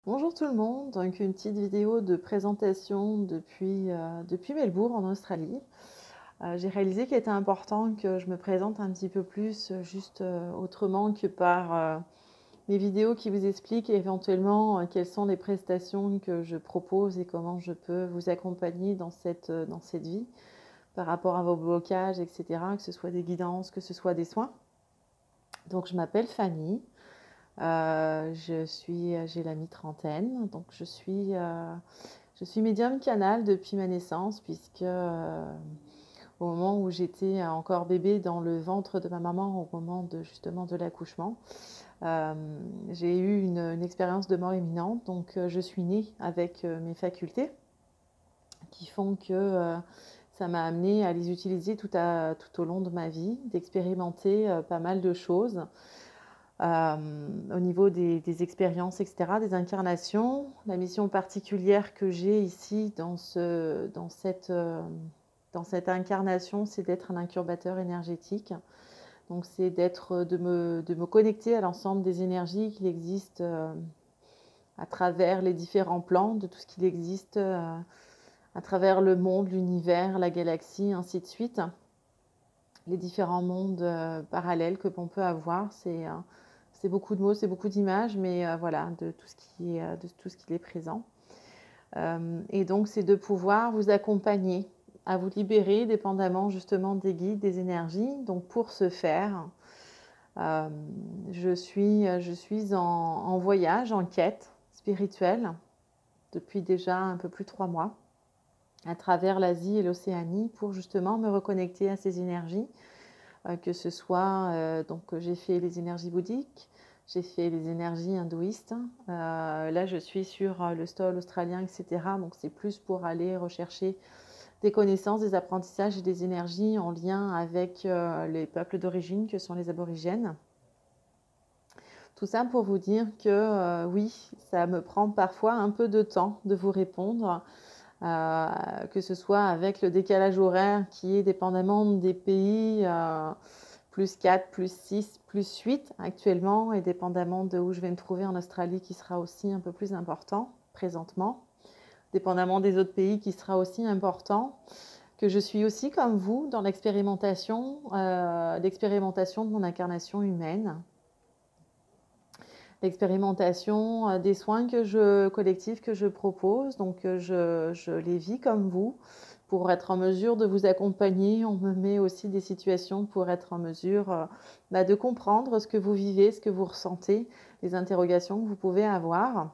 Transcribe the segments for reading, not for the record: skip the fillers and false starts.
Bonjour tout le monde, donc une petite vidéo de présentation depuis Melbourne en Australie. J'ai réalisé qu'il était important que je me présente un petit peu plus autrement que par mes vidéos qui vous expliquent éventuellement quelles sont les prestations que je propose et comment je peux vous accompagner dans cette vie par rapport à vos blocages, etc., que ce soit des guidances, que ce soit des soins. Donc je m'appelle Fanny. J'ai la mi-trentaine, donc je suis médium canal depuis ma naissance, puisque au moment où j'étais encore bébé dans le ventre de ma maman, au moment justement de l'accouchement, euh, j'ai eu une expérience de mort imminente, donc je suis née avec mes facultés qui font que ça m'a amené à les utiliser tout au long de ma vie, d'expérimenter pas mal de choses au niveau des expériences, etc., des incarnations. La mission particulière que j'ai ici dans cette incarnation, c'est d'être un incubateur énergétique. Donc c'est de me connecter à l'ensemble des énergies qui existent à travers les différents plans, de tout ce qui existe à travers le monde, l'univers, la galaxie, ainsi de suite. Les différents mondes parallèles que l'on peut avoir, c'est beaucoup de mots, c'est beaucoup d'images, mais voilà, de tout ce qui est présent. Et donc, c'est de pouvoir vous accompagner, à vous libérer, dépendamment justement des guides, des énergies. Donc, pour ce faire, euh, je suis en voyage, en quête spirituelle, depuis déjà un peu plus de 3 mois, à travers l'Asie et l'Océanie, pour justement me reconnecter à ces énergies. Que ce soit, donc j'ai fait les énergies bouddhiques, j'ai fait les énergies hindouistes. Là, je suis sur le stole australien, etc. Donc, c'est plus pour aller rechercher des connaissances, des apprentissages et des énergies en lien avec les peuples d'origine que sont les aborigènes. Tout ça pour vous dire que oui, ça me prend parfois un peu de temps de vous répondre. Que ce soit avec le décalage horaire qui est dépendamment des pays, plus 4, plus 6, plus 8 actuellement, et dépendamment de où je vais me trouver en Australie, qui sera aussi un peu plus important présentement, dépendamment des autres pays qui sera aussi important, que je suis aussi comme vous dans l'expérimentation de mon incarnation humaine, l'expérimentation des soins collectifs que je propose. Donc je les vis comme vous pour être en mesure de vous accompagner. On me met aussi des situations pour être en mesure de comprendre ce que vous vivez, ce que vous ressentez, les interrogations que vous pouvez avoir.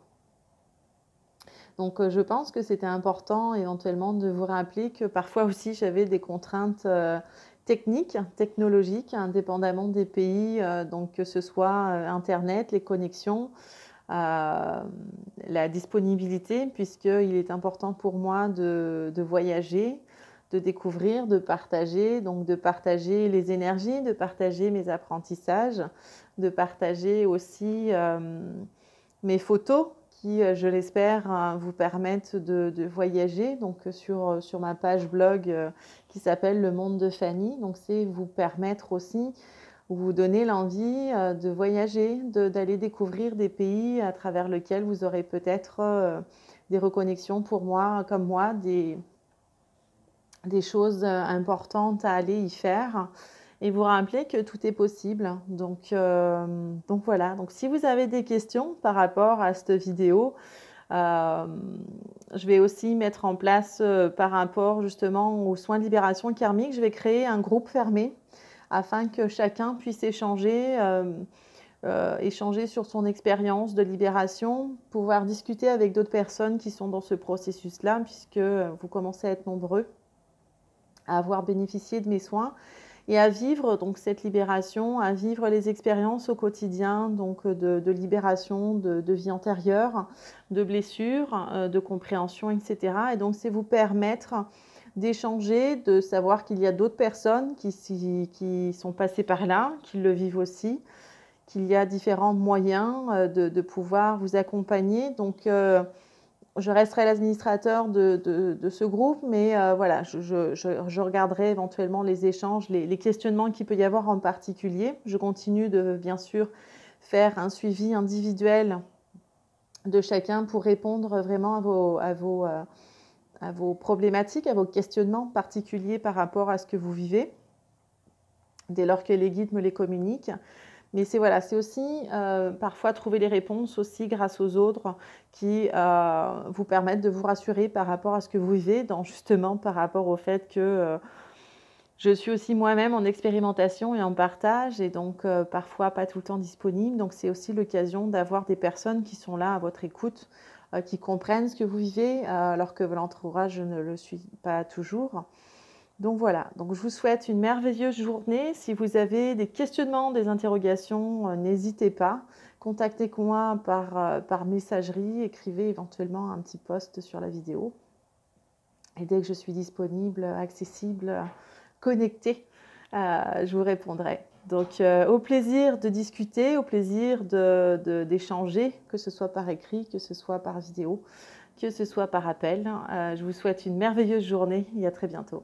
Donc je pense que c'était important éventuellement de vous rappeler que parfois aussi j'avais des contraintes techniques, technologiques, indépendamment des pays, donc que ce soit Internet, les connexions, la disponibilité, puisqu'il est important pour moi de voyager, de découvrir, donc de partager les énergies, de partager mes apprentissages, de partager aussi mes photos qui, je l'espère, vous permettent de voyager. Donc sur ma page blog qui s'appelle Le Monde de Fanny, donc c'est vous permettre aussi vous donner l'envie de voyager, d'aller découvrir des pays à travers lesquels vous aurez peut-être des reconnexions pour moi, comme moi, des choses importantes à aller y faire. Et vous rappeler que tout est possible. Donc voilà. Donc si vous avez des questions par rapport à cette vidéo, euh, je vais aussi mettre en place par rapport justement aux soins de libération karmique, je vais créer un groupe fermé afin que chacun puisse échanger sur son expérience de libération, pouvoir discuter avec d'autres personnes qui sont dans ce processus-là, puisque vous commencez à être nombreux à avoir bénéficié de mes soins et à vivre donc cette libération, à vivre les expériences au quotidien, donc de libération, de vie antérieure, de blessures, de compréhension, etc. Et donc c'est vous permettre d'échanger, de savoir qu'il y a d'autres personnes qui sont passées par là, qui le vivent aussi, qu'il y a différents moyens de pouvoir vous accompagner. Donc je resterai l'administrateur de ce groupe, mais voilà, je regarderai éventuellement les échanges, les questionnements qu'il peut y avoir en particulier. Je continue de, bien sûr, faire un suivi individuel de chacun pour répondre vraiment à vos problématiques, à vos questionnements particuliers par rapport à ce que vous vivez, dès lors que les guides me les communiquent. Mais c'est voilà, c'est aussi parfois trouver les réponses aussi grâce aux autres qui vous permettent de vous rassurer par rapport à ce que vous vivez, justement par rapport au fait que je suis aussi moi-même en expérimentation et en partage, et donc parfois pas tout le temps disponible. Donc c'est aussi l'occasion d'avoir des personnes qui sont là à votre écoute, qui comprennent ce que vous vivez, alors que l'entourage ne le suit pas toujours. Donc voilà, donc je vous souhaite une merveilleuse journée. Si vous avez des questionnements, des interrogations, n'hésitez pas. Contactez-moi par messagerie, écrivez éventuellement un petit post sur la vidéo. Et dès que je suis disponible, accessible, connectée, je vous répondrai. Donc au plaisir de discuter, au plaisir d'échanger, que ce soit par écrit, que ce soit par vidéo, que ce soit par appel. Je vous souhaite une merveilleuse journée et à très bientôt.